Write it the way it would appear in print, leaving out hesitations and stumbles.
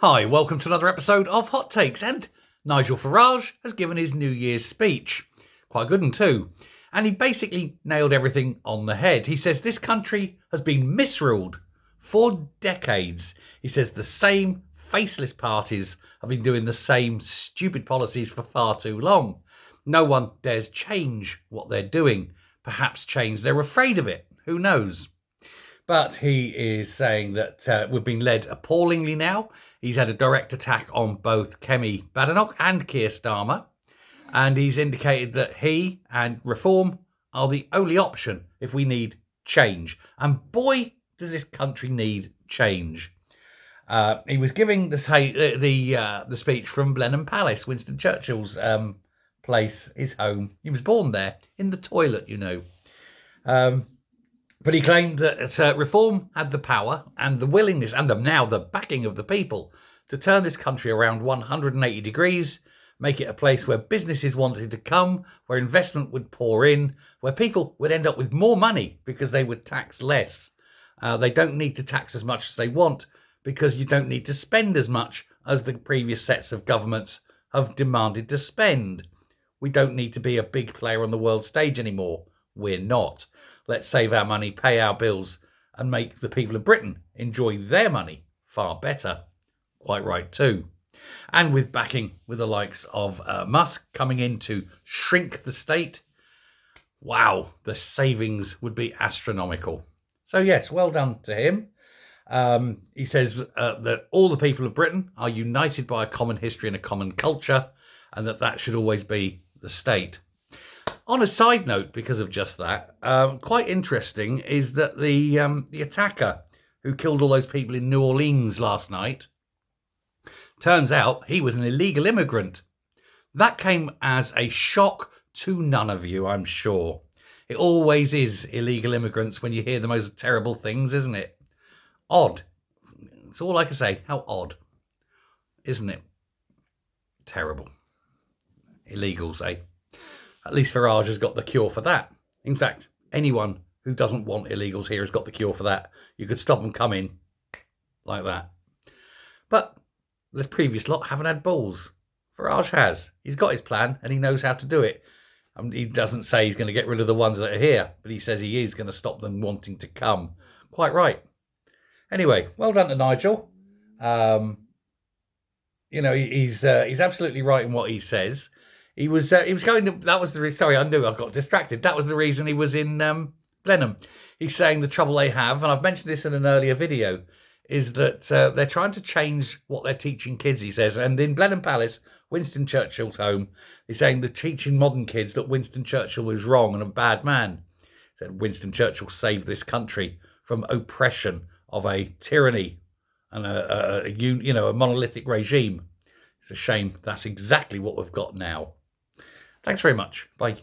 Hi, welcome to another episode of Hot Takes, and Nigel Farage has given his New Year's speech. Quite a good one too. And he basically nailed everything on the head. He says this country has been misruled for decades. He says the same faceless parties have been doing the same stupid policies for far too long. No one dares change what they're doing. Perhaps change, they're afraid of it. Who knows? But he is saying that we've been led appallingly now. He's had a direct attack on both Kemi Badenoch and Keir Starmer. And he's indicated that he and reform are the only option if we need change. And boy, does this country need change. He was giving the speech from Blenheim Palace, Winston Churchill's place, his home. He was born there, in the toilet, you know. But he claimed that reform had the power and the willingness and now the backing of the people to turn this country around 180 degrees, make it a place where businesses wanted to come, where investment would pour in, where people would end up with more money because they would tax less. They don't need to tax as much as they want because you don't need to spend as much as the previous sets of governments have demanded to spend. We don't need to be a big player on the world stage anymore. We're not. Let's save our money, pay our bills, and make the people of Britain enjoy their money far better. Quite right too. And with backing with the likes of Musk coming in to shrink the state, wow, the savings would be astronomical. So yes, well done to him. He says that all the people of Britain are united by a common history and a common culture, and that should always be the state. On a side note, because of just that, quite interesting is that the attacker who killed all those people in New Orleans last night, turns out he was an illegal immigrant. That came as a shock to none of you, I'm sure. It always is illegal immigrants when you hear the most terrible things, isn't it? Odd. That's all I can say. How odd. Isn't it? Terrible. Illegals, eh? At least Farage has got the cure for that. In fact, anyone who doesn't want illegals here has got the cure for that. You could stop them coming like that. But the previous lot haven't had balls. Farage has. He's got his plan and he knows how to do it. He doesn't say he's going to get rid of the ones that are here, but he says he is going to stop them wanting to come. Quite right. Anyway, well done to Nigel. He's absolutely right in what he says. He was going to, that was the, sorry, I knew I got distracted. That was the reason he was in Blenheim. He's saying the trouble they have, and I've mentioned this in an earlier video, is that they're trying to change what they're teaching kids, he says. And in Blenheim Palace, Winston Churchill's home, he's saying they're teaching modern kids that Winston Churchill was wrong and a bad man. He said Winston Churchill saved this country from oppression of a tyranny and a monolithic regime. It's a shame that's exactly what we've got now. Thanks very much. Bye.